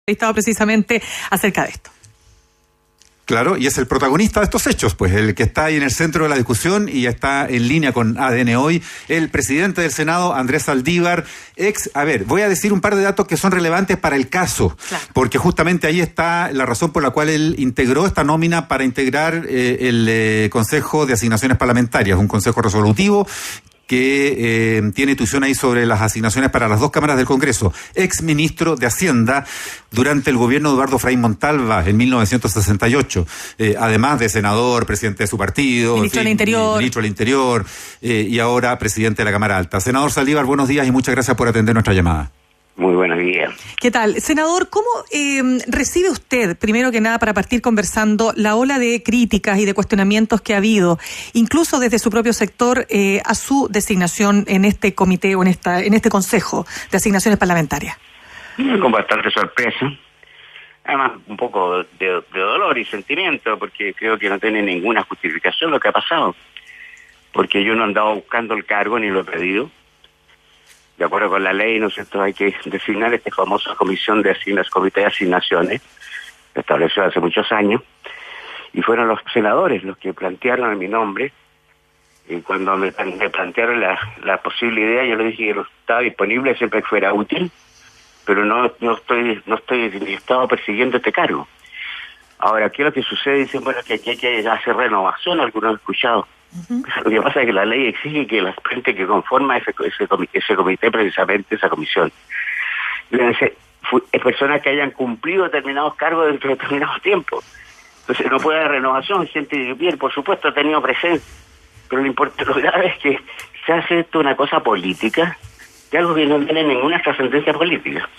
entrevistado precisamente acerca de esto. Claro, y es el protagonista de estos hechos, pues el que está ahí en el centro de la discusión y está en línea con ADN Hoy, el presidente del Senado, Andrés Saldívar, voy a decir un par de datos que son relevantes para el caso, claro, porque justamente ahí está la razón por la cual él integró esta nómina para integrar el Consejo de Asignaciones Parlamentarias, un consejo resolutivo que tiene tuición ahí sobre las asignaciones para las dos cámaras del Congreso. Ex ministro de Hacienda durante el gobierno de Eduardo Frei Montalva en 1968. Además de senador, presidente de su partido. Ministro del Interior. Y ahora presidente de la Cámara Alta. Senador Saldívar, buenos días y muchas gracias por atender nuestra llamada. Muy buenos días. ¿Qué tal? Senador, ¿cómo recibe usted, primero que nada, para partir conversando, la ola de críticas y de cuestionamientos que ha habido, incluso desde su propio sector, a su designación en este comité o en este Consejo de Asignaciones Parlamentarias? Con bastante sorpresa. Además, un poco de dolor y sentimiento, porque creo que no tiene ninguna justificación lo que ha pasado. Porque yo no he andado buscando el cargo ni lo he pedido. De acuerdo con la ley, ¿no es cierto?, hay que designar esta famosa comisión de comité de asignaciones, que estableció hace muchos años, y fueron los senadores los que plantearon mi nombre, y cuando me plantearon la posible idea, yo le dije que no estaba disponible siempre que fuera útil, pero no estoy estado persiguiendo este cargo. Ahora, ¿qué es lo que sucede? Dicen, bueno, que aquí hay que hacer renovación, algunos han escuchado. Uh-huh. Lo que pasa es que la ley exige que la gente que conforma ese comité, precisamente esa comisión, personas que hayan cumplido determinados cargos dentro de determinados tiempos. Entonces no puede haber renovación, gente bien, por supuesto ha tenido presencia, pero lo grave es que se hace esto una cosa política, y algo que no tiene ninguna trascendencia política.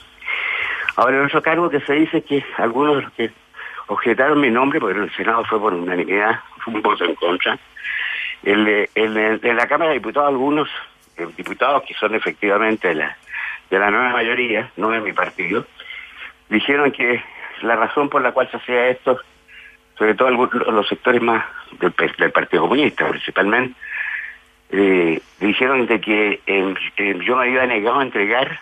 Ahora, el otro cargo que se dice que algunos de los que objetaron mi nombre, porque en el Senado fue por unanimidad, fue un voto en contra. En la Cámara de Diputados, algunos diputados que son efectivamente de la nueva mayoría, no de mi partido, dijeron que la razón por la cual se hacía esto, sobre todo los sectores más del Partido Comunista principalmente, dijeron de que yo me había negado a entregar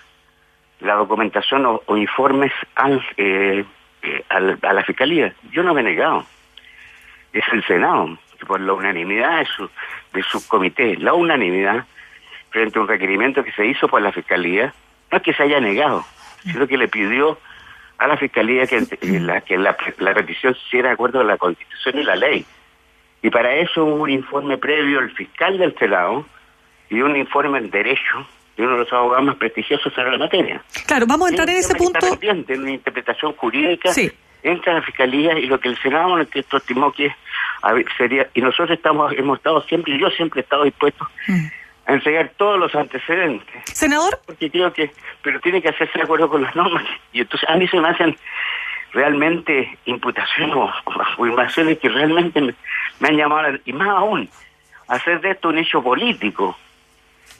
la documentación o informes a la Fiscalía. Yo no me he negado. Es el Senado, por la unanimidad de su comité, la unanimidad frente a un requerimiento que se hizo por la Fiscalía, no es que se haya negado, sino que le pidió a la Fiscalía que la petición se hiciera de acuerdo a la Constitución y la ley. Y para eso hubo un informe previo del fiscal del Senado y un informe en Derecho de uno de los abogados más prestigiosos sobre la materia. Claro, vamos a entrar en ese punto. Está pendiente en una interpretación jurídica, sí. Entra la Fiscalía y lo que el Senado estimó que sería, y nosotros hemos estado siempre, y yo siempre he estado dispuesto a entregar todos los antecedentes. Senador. Porque creo que, pero tiene que hacerse de acuerdo con las normas. Y entonces a mí se me hacen realmente imputaciones o afirmaciones que realmente me han llamado, y más aún, hacer de esto un hecho político,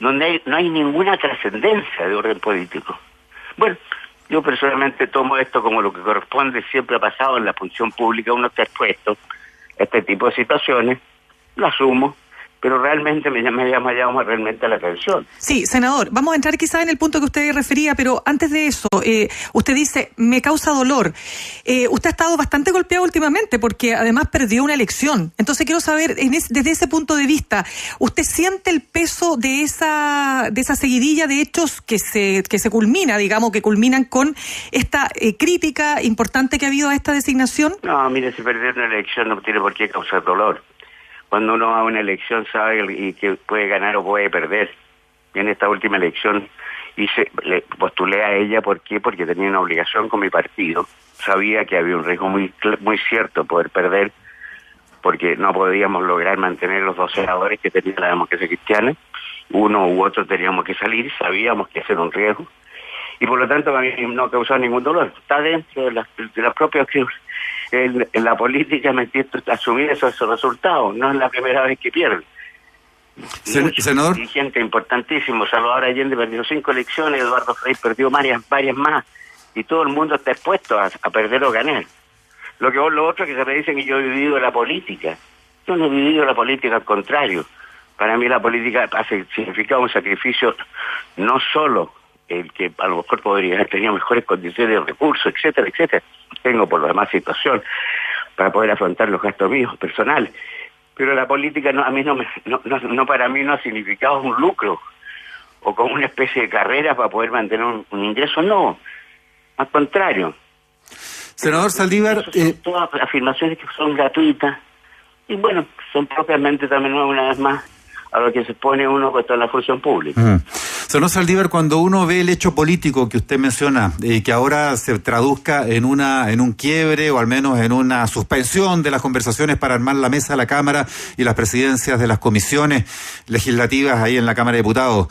donde no hay ninguna trascendencia de orden político. Bueno, yo personalmente tomo esto como lo que corresponde, siempre ha pasado en la función pública, uno está expuesto a este tipo de situaciones, lo asumo, pero realmente me llama realmente la atención. Sí, senador, vamos a entrar quizás en el punto que usted refería, pero antes de eso, usted dice, me causa dolor. Usted ha estado bastante golpeado últimamente porque además perdió una elección. Entonces quiero saber, desde ese punto de vista, ¿usted siente el peso de esa seguidilla de hechos que se culmina, digamos, que culminan con esta crítica importante que ha habido a esta designación? No, mire, si perder una elección no tiene por qué causar dolor. Cuando uno va a una elección sabe y que puede ganar o puede perder. Y en esta última elección le postulé a ella, ¿por qué? Porque tenía una obligación con mi partido. Sabía que había un riesgo muy cierto poder perder, porque no podíamos lograr mantener los 2 senadores que tenía la Democracia Cristiana. Uno u otro teníamos que salir, sabíamos que ese era un riesgo. Y por lo tanto a mí no causó ningún dolor. Está dentro de las propias... En la política asumir esos resultados, no es la primera vez que pierde. Senador. Dirigente importantísimo, Salvador Allende perdió 5 elecciones, Eduardo Frei perdió varias más, y todo el mundo está expuesto a perder o ganar. Lo otro que se me dicen que yo he vivido la política. Yo no he vivido la política, al contrario. Para mí la política ha significado un sacrificio no solo el que a lo mejor podría haber tenido mejores condiciones de recursos, etcétera, etcétera. Tengo por lo demás situación para poder afrontar los gastos míos personales. Pero la política no, a mí para mí no ha significado un lucro o como una especie de carrera para poder mantener un ingreso, no. Al contrario. Senador Saldívar... Son todas afirmaciones que son gratuitas y bueno, son propiamente también una vez más a lo que se expone uno contra la función pública. Senador Saldívar, cuando uno ve el hecho político que usted menciona, que ahora se traduzca en un quiebre o al menos en una suspensión de las conversaciones para armar la mesa de la Cámara y las presidencias de las comisiones legislativas ahí en la Cámara de Diputados,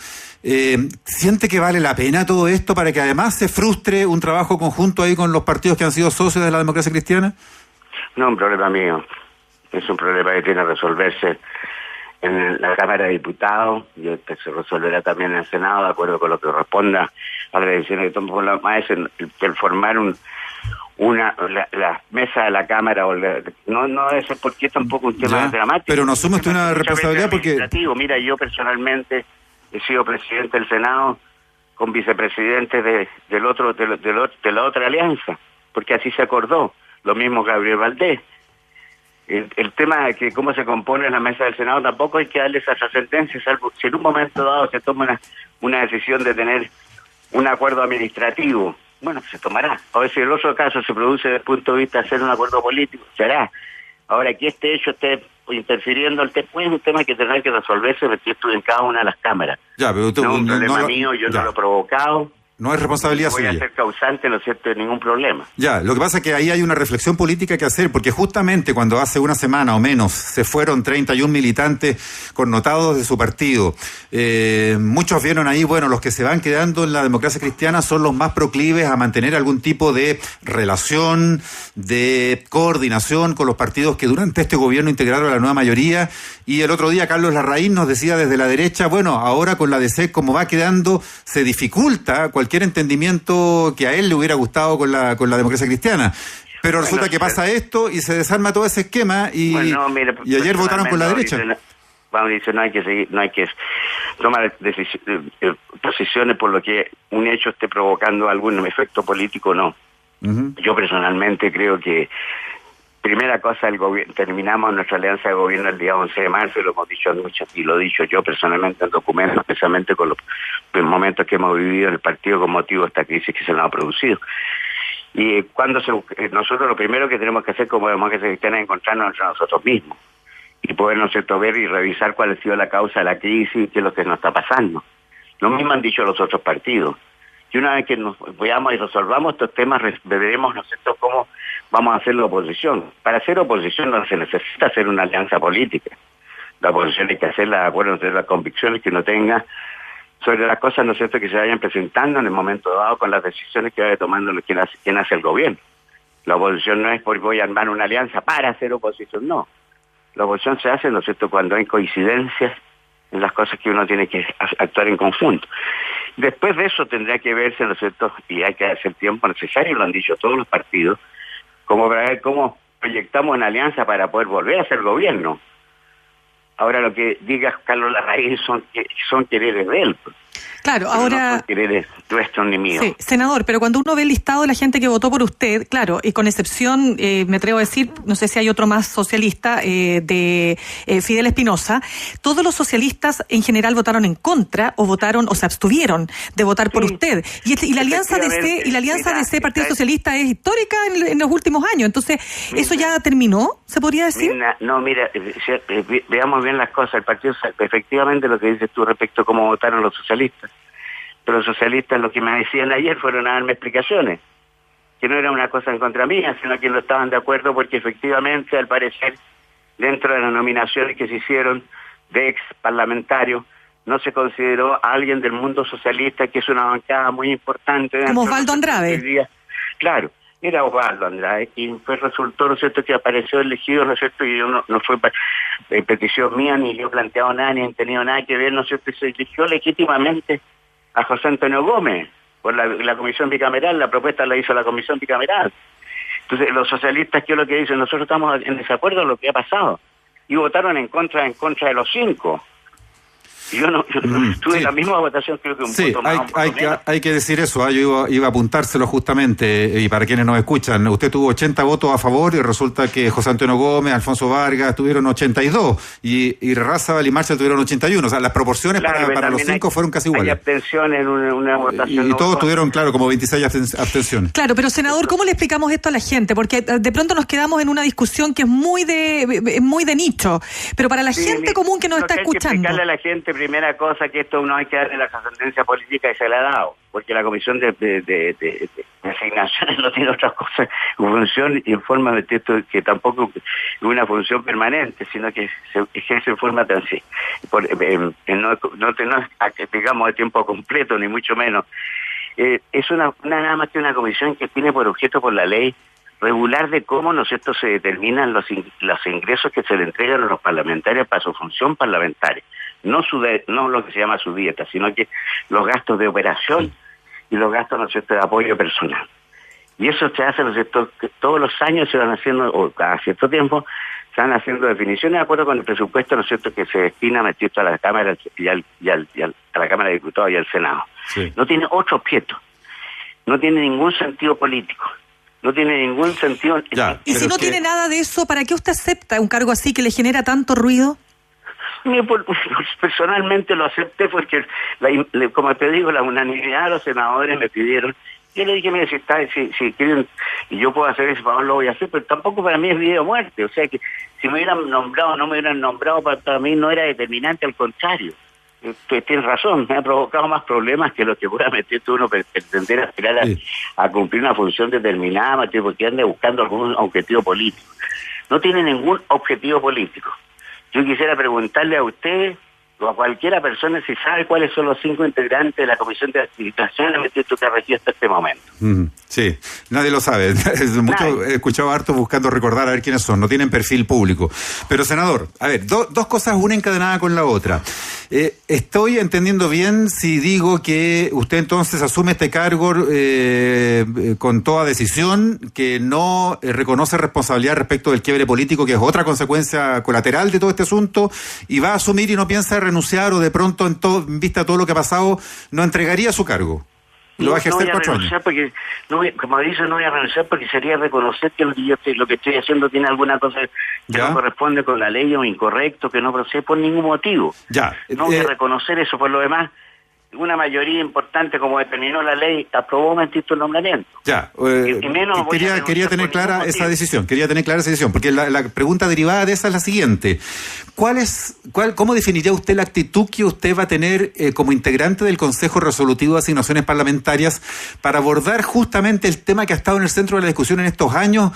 ¿siente que vale la pena todo esto para que además se frustre un trabajo conjunto ahí con los partidos que han sido socios de la democracia cristiana? No es un problema mío, es un problema que tiene que resolverse en la Cámara de Diputados, y se resolverá también en el Senado, de acuerdo con lo que responda a las decisiones que tome la MAES, el formar la mesa de la Cámara, no es porque es tampoco un tema dramático. Pero no asume usted una responsabilidad porque... Mira, yo personalmente he sido presidente del Senado con vicepresidente de la otra alianza, porque así se acordó, lo mismo Gabriel Valdés. El tema de que cómo se compone la mesa del Senado tampoco hay que darle esa trascendencia, salvo si en un momento dado se toma una decisión de tener un acuerdo administrativo, bueno, se tomará. O si el otro caso se produce desde el punto de vista de hacer un acuerdo político, se hará. Ahora, que este hecho esté interfiriendo, es un tema que tendrá que resolverse porque estoy en cada una de las cámaras. Ya, pero no es un problema mío, yo no lo he provocado. No es responsabilidad suya. Voy a ser causante, ¿no es cierto?, de ningún problema. Ya, lo que pasa es que ahí hay una reflexión política que hacer, porque justamente cuando hace una semana o menos se fueron 31 militantes connotados de su partido, muchos vieron ahí, bueno, los que se van quedando en la democracia cristiana son los más proclives a mantener algún tipo de relación, de coordinación con los partidos que durante este gobierno integraron a la nueva mayoría. Y el otro día Carlos Larraín nos decía desde la derecha, bueno, ahora con la DC como va quedando, se dificulta cualquier entendimiento que a él le hubiera gustado con la democracia cristiana. Pero resulta que pasa esto y se desarma todo ese esquema y ayer votaron con la derecha. Vamos a decir, no hay que tomar posiciones por lo que un hecho esté provocando algún efecto político, no. Yo personalmente creo que primera cosa, terminamos nuestra alianza de gobierno el día 11 de marzo, y lo hemos dicho mucho, y lo he dicho yo personalmente en documentos, especialmente con los momentos que hemos vivido en el partido con motivo de esta crisis que se nos ha producido. Y nosotros lo primero que tenemos que hacer como democracia cristiana es encontrarnos entre nosotros mismos y poder, ¿no es cierto?, ver y revisar cuál ha sido la causa de la crisis y qué es lo que nos está pasando. Lo mismo han dicho los otros partidos. Y una vez que nos veamos y resolvamos estos temas, veremos, ¿no es cierto?, cómo vamos a hacer la oposición. Para hacer oposición no se necesita hacer una alianza política. La oposición hay que hacerla de acuerdo entre las convicciones que uno tenga sobre las cosas, ¿no es cierto?, que se vayan presentando en el momento dado con las decisiones que vaya tomando quien hace el gobierno. La oposición no es porque voy a armar una alianza para hacer oposición, no. La oposición se hace, ¿no es cierto?, cuando hay coincidencias en las cosas que uno tiene que actuar en conjunto. Después de eso tendrá que verse, ¿no es cierto?, y hay que hacer el tiempo necesario, lo han dicho todos los partidos, como para ver cómo proyectamos una alianza para poder volver a hacer gobierno. Ahora lo que diga Carlos Larraín son quereres de él. Claro, ahora... No son quereres nuestros ni míos. Sí, senador, pero cuando uno ve el listado de la gente que votó por usted, claro, y con excepción, me atrevo a decir, no sé si hay otro más socialista, de Fidel Espinosa, todos los socialistas en general votaron en contra o se abstuvieron de votar por usted. Y la alianza DC Partido Socialista es histórica en los últimos años. Entonces, ¿eso ya terminó, se podría decir? Mira, veamos bien las cosas. El partido, efectivamente, lo que dices tú respecto a cómo votaron los socialistas. Pero los socialistas, lo que me decían ayer, fueron a darme explicaciones, que no era una cosa en contra mía, sino que no estaban de acuerdo porque efectivamente, al parecer, dentro de las nominaciones que se hicieron de ex parlamentarios, no se consideró a alguien del mundo socialista, que es una bancada muy importante. Como Osvaldo Andrade. Claro, era Osvaldo Andrade, y resultó, ¿no es cierto?, que apareció elegido, ¿no es cierto?, y yo no fue petición mía, ni yo he planteado nada, ni he tenido nada que ver, ¿no es cierto?, y se eligió legítimamente a José Antonio Gómez por la comisión bicameral. La propuesta la hizo la comisión bicameral. Entonces los socialistas, ¿qué es lo que dicen? Nosotros estamos en desacuerdo con lo que ha pasado, y votaron en contra de los 5. Yo no tuve la misma votación, creo que un voto más hay que decir eso, yo iba a apuntárselo justamente, y para quienes nos escuchan, usted tuvo 80 votos a favor y resulta que José Antonio Gómez, Alfonso Vargas tuvieron 82 y Razabal y Marshall tuvieron 81, o sea, las proporciones para los 5 fueron casi iguales. Hay abstenciones en una votación. Y todos tuvieron, claro, como 26 abstenciones. Claro, pero senador, ¿cómo le explicamos esto a la gente? Porque de pronto nos quedamos en una discusión que es muy de nicho, pero para la gente común que nos está escuchando. Hay que explicarle a la gente, primera cosa, que esto no hay que darle la trascendencia política y se la ha dado, porque la comisión de asignaciones no tiene otra cosa, función y en forma de texto, que tampoco es una función permanente, sino que se ejerce en forma no digamos de tiempo completo, ni mucho menos. Es nada más que una comisión que tiene por objeto, por la ley, regular de cómo, ¿no es cierto?, se determinan los ingresos que se le entregan a los parlamentarios para su función parlamentaria. No lo que se llama su dieta, sino que los gastos de operación y los gastos, ¿no es cierto?, de apoyo personal. Y eso se hace, ¿no es cierto?, que todos los años se van haciendo, o cada cierto tiempo, se van haciendo definiciones de acuerdo con el presupuesto, ¿no es cierto?, que se destina a a la Cámara a la Cámara de Diputados y al Senado. Sí. No tiene otro objeto, no tiene ningún sentido político. No tiene ningún sentido. Y si no tiene nada de eso, ¿para qué usted acepta un cargo así que le genera tanto ruido? Personalmente lo acepté porque, como te digo, la unanimidad de los senadores me pidieron. Yo le dije, mire, si quieren, y yo puedo hacer ese favor, lo voy a hacer, pero tampoco para mí es vida o muerte. O sea que si me hubieran nombrado o no me hubieran nombrado, para mí no era determinante, al contrario. Tienes razón, me ha provocado más problemas que los que pueda meter uno pretender aspirar a cumplir una función determinada, porque ande buscando algún objetivo político. No tiene ningún objetivo político. Yo quisiera preguntarle a usted o a cualquiera persona si sabe cuáles son los 5 integrantes de la Comisión de Administración que ha regido hasta este momento. Sí, nadie lo sabe. He escuchado harto buscando recordar a ver quiénes son. No tienen perfil público. Pero, senador, a ver, dos cosas, una encadenada con la otra. Estoy entendiendo bien si digo que usted entonces asume este cargo con toda decisión, que no reconoce responsabilidad respecto del quiebre político, que es otra consecuencia colateral de todo este asunto, y va a asumir y no piensa renunciar, o de pronto, en vista de todo lo que ha pasado, no entregaría su cargo. Lo va a ejercer 4 años. Porque, como dice, no voy a renunciar porque sería reconocer que lo que estoy haciendo tiene alguna cosa que no corresponde con la ley o incorrecto, que no procede por ningún motivo. No voy a reconocer eso. Por lo demás, una mayoría importante, como determinó la ley, aprobó un nombramiento. Quería tener clara esa decisión. Porque la pregunta derivada de esa es la siguiente. ¿Cómo definiría usted la actitud que usted va a tener como integrante del Consejo Resolutivo de Asignaciones Parlamentarias para abordar justamente el tema que ha estado en el centro de la discusión en estos años,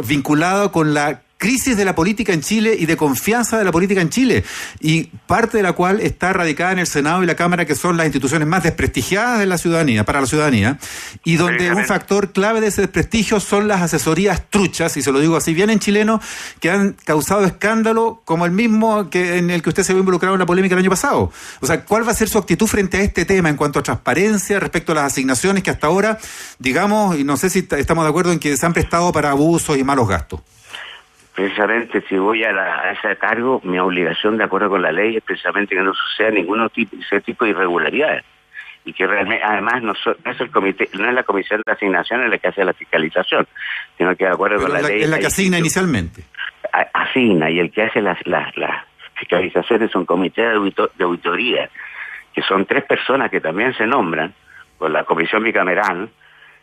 vinculado con la crisis de la política en Chile y de confianza de la política en Chile, y parte de la cual está radicada en el Senado y la Cámara, que son las instituciones más desprestigiadas de la ciudadanía, para la ciudadanía, y donde un factor clave de ese desprestigio son las asesorías truchas, y se lo digo así bien en chileno, que han causado escándalo como el mismo en el que usted se vio involucrado en la polémica el año pasado. O sea, ¿cuál va a ser su actitud frente a este tema en cuanto a transparencia respecto a las asignaciones que hasta ahora, digamos, y no sé si estamos de acuerdo en que se han prestado para abusos y malos gastos? Precisamente, si voy a ese cargo, mi obligación, de acuerdo con la ley, es precisamente que no suceda ese tipo de irregularidades. Y que realmente, además, no es el comité, no es la comisión de asignaciones la que hace la fiscalización, sino que, de acuerdo con la ley, es la que asigna inicialmente. Asigna, y el que hace las fiscalizaciones es un comité de auditoría, que son 3 personas que también se nombran por la comisión bicameral,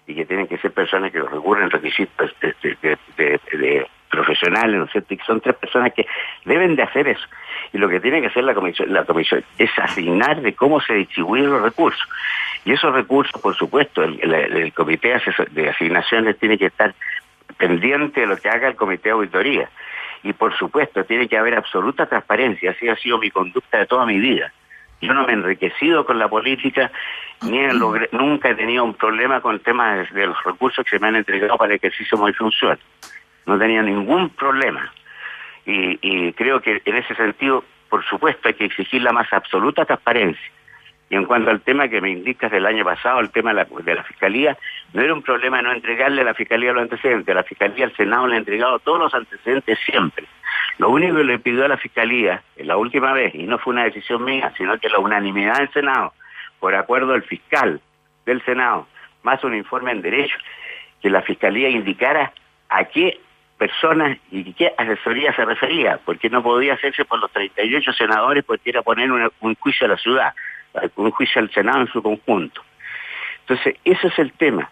y que tienen que ser personas que recurren requisitos de profesionales, ¿no es cierto? Y que son 3 personas que deben de hacer eso. Y lo que tiene que hacer la comisión es asignar de cómo se distribuyen los recursos. Y esos recursos, por supuesto, el comité de asignaciones tiene que estar pendiente de lo que haga el comité de auditoría. Y por supuesto, tiene que haber absoluta transparencia. Así ha sido mi conducta de toda mi vida. Yo no me he enriquecido con la política, nunca he tenido un problema con el tema de los recursos que se me han entregado para el ejercicio de mi función. No tenía ningún problema. Y creo que en ese sentido, por supuesto, hay que exigir la más absoluta transparencia. Y en cuanto al tema que me indicas del año pasado, el tema de la Fiscalía, no era un problema no entregarle a la Fiscalía los antecedentes. A la Fiscalía, al Senado, le ha entregado todos los antecedentes siempre. Lo único que le pidió a la Fiscalía la última vez, y no fue una decisión mía, sino que la unanimidad del Senado, por acuerdo del fiscal del Senado, más un informe en derecho, que la Fiscalía indicara a qué personas y qué asesoría se refería, porque no podía hacerse por los 38 senadores, porque era poner un juicio a la ciudad, un juicio al Senado en su conjunto. Entonces, ese es el tema.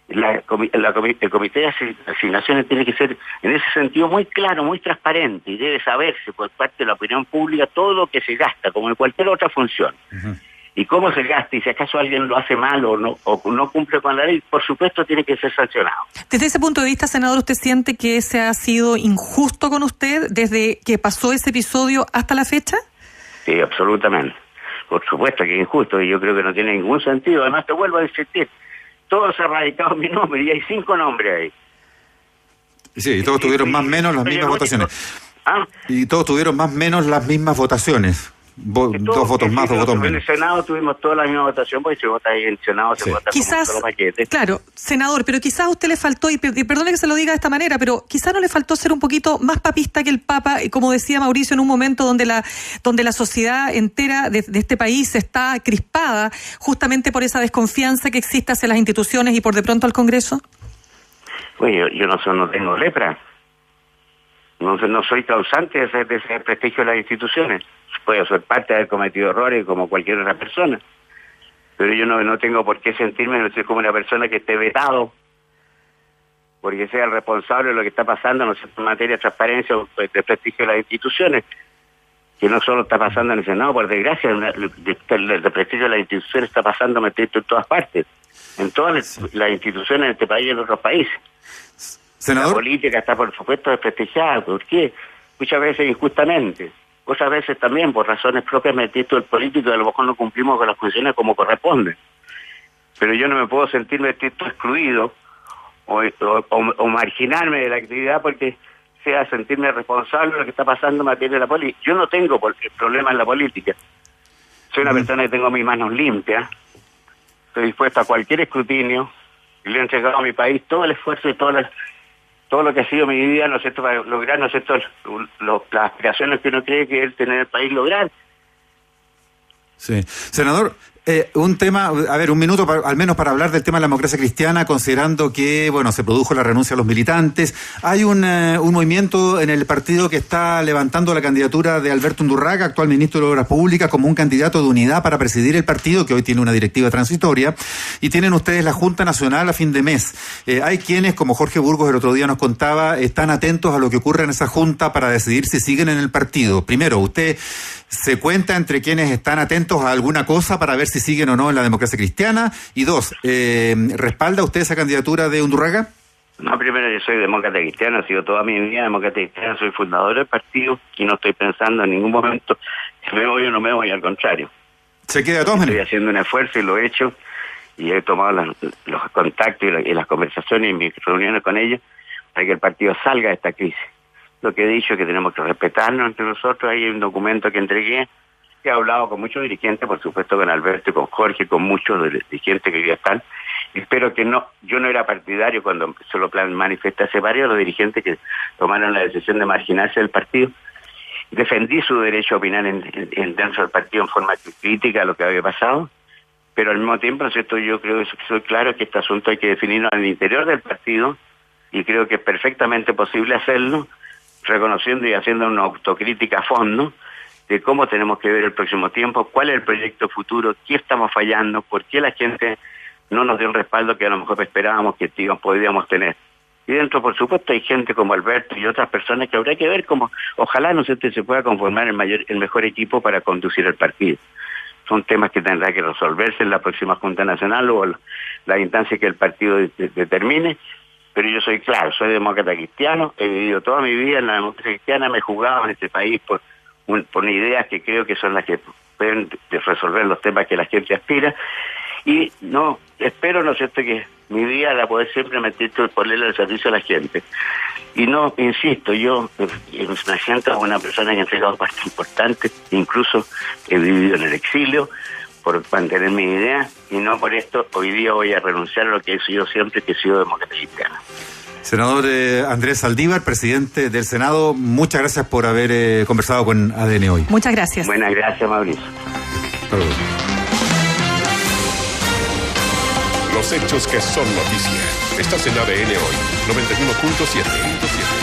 El comité de asignaciones tiene que ser, en ese sentido, muy claro, muy transparente, y debe saberse por parte de la opinión pública todo lo que se gasta, como en cualquier otra función. Uh-huh. Y cómo se gasta, y si acaso alguien lo hace mal o no cumple con la ley, por supuesto tiene que ser sancionado. Desde ese punto de vista, senador, ¿usted siente que se ha sido injusto con usted desde que pasó ese episodio hasta la fecha? Sí, absolutamente. Por supuesto que es injusto, y yo creo que no tiene ningún sentido. Además, te vuelvo a insistir, todos se ha radicado mi nombre, y hay 5 nombres ahí. Sí, y todos tuvieron más o menos las mismas votaciones. ¿Ah? Y todos tuvieron más o menos las mismas votaciones. Dos votos más, 2 votos menos. En el Senado tuvimos toda la misma votación, porque se vota ahí en el Senado, se vota quizás, como un solo paquete. Claro, senador, pero quizás a usted le faltó, y perdone que se lo diga de esta manera, pero quizás no le faltó ser un poquito más papista que el Papa, como decía Mauricio, en un momento donde la sociedad entera de este país está crispada justamente por esa desconfianza que existe hacia las instituciones y por de pronto al Congreso. Pues yo no tengo lepra. No soy causante de ese prestigio de las instituciones. Puedo ser parte de haber cometido errores como cualquier otra persona, pero yo no tengo por qué sentirme, no soy como una persona que esté vetado porque sea el responsable de lo que está pasando, no sé, en materia de transparencia o de prestigio de las instituciones, que no solo está pasando en el Senado, por desgracia, el prestigio de las instituciones está pasando en todas partes, en todas las instituciones de este país y en otros países. Senador. La política está, por supuesto, desprestigiada. ¿Por qué? Muchas veces injustamente. Otras veces también por razones propias del político, a lo mejor no cumplimos con las funciones como corresponde. Pero yo no me puedo sentir excluido o marginarme de la actividad porque sea sentirme responsable de lo que está pasando en materia de la política. Yo no tengo problemas en la política. Soy una persona que tengo mis manos limpias, estoy dispuesto a cualquier escrutinio y le he entregado a mi país todo el esfuerzo y todo lo que ha sido mi vida, ¿no es cierto?, para lograr, ¿no es cierto?, las aspiraciones que uno cree que es tener el país lograr. Sí. Senador, un tema, un minuto al menos para hablar del tema de la democracia cristiana, considerando que, se produjo la renuncia a los militantes. Hay un movimiento en el partido que está levantando la candidatura de Alberto Undurraga, actual ministro de Obras Públicas, como un candidato de unidad para presidir el partido, que hoy tiene una directiva transitoria, y tienen ustedes la Junta Nacional a fin de mes. Hay quienes, como Jorge Burgos el otro día nos contaba, están atentos a lo que ocurre en esa Junta para decidir si siguen en el partido. Primero, ¿usted se cuenta entre quienes están atentos a alguna cosa para ver si siguen o no en la democracia cristiana? Y 2, ¿respalda usted esa candidatura de Undurraga? No, primero, yo soy demócrata cristiano, he sido toda mi vida demócrata cristiano, soy fundador del partido y no estoy pensando en ningún momento si me voy o no me voy, al contrario. ¿Se queda de todas maneras? Estoy haciendo un esfuerzo y lo he hecho, y he tomado los contactos y las conversaciones y mis reuniones con ellos para que el partido salga de esta crisis. Lo que he dicho es que tenemos que respetarnos entre nosotros. Hay un documento que entregué, que he hablado con muchos dirigentes, por supuesto con Alberto y con Jorge, con muchos dirigentes que ya están. Espero que yo no era partidario cuando se lo manifesté varios los dirigentes que tomaron la decisión de marginarse del partido. Defendí su derecho a opinar dentro del partido en forma crítica a lo que había pasado, pero al mismo tiempo, ¿no es cierto?, yo creo que soy claro que este asunto hay que definirlo al interior del partido, y creo que es perfectamente posible hacerlo, reconociendo y haciendo una autocrítica a fondo de cómo tenemos que ver el próximo tiempo, cuál es el proyecto futuro, qué estamos fallando, por qué la gente no nos dio el respaldo que a lo mejor esperábamos que podíamos tener. Y dentro, por supuesto, hay gente como Alberto y otras personas que habrá que ver cómo, ojalá, ¿no sé, se pueda conformar el mejor equipo para conducir el partido. Son temas que tendrá que resolverse en la próxima Junta Nacional o la instancia que el partido determine. Pero yo soy claro, soy demócrata cristiano, he vivido toda mi vida en la democracia cristiana, me he jugado en este país por ideas que creo que son las que pueden resolver los temas que la gente aspira, y no espero, ¿no es cierto?, que mi vida la poder siempre ponerle al servicio a la gente. Y no, insisto, yo me siento como una persona que ha entregado parte importante, incluso he vivido en el exilio, por mantener mi idea, y no por esto hoy día voy a renunciar a lo que he sido siempre, que he sido demócrata cristiana. Senador Andrés Saldívar, presidente del Senado, muchas gracias por haber conversado con ADN hoy. Muchas gracias. Buenas gracias, Mauricio. Los hechos que son noticia. Estás en ADN hoy, 91.7.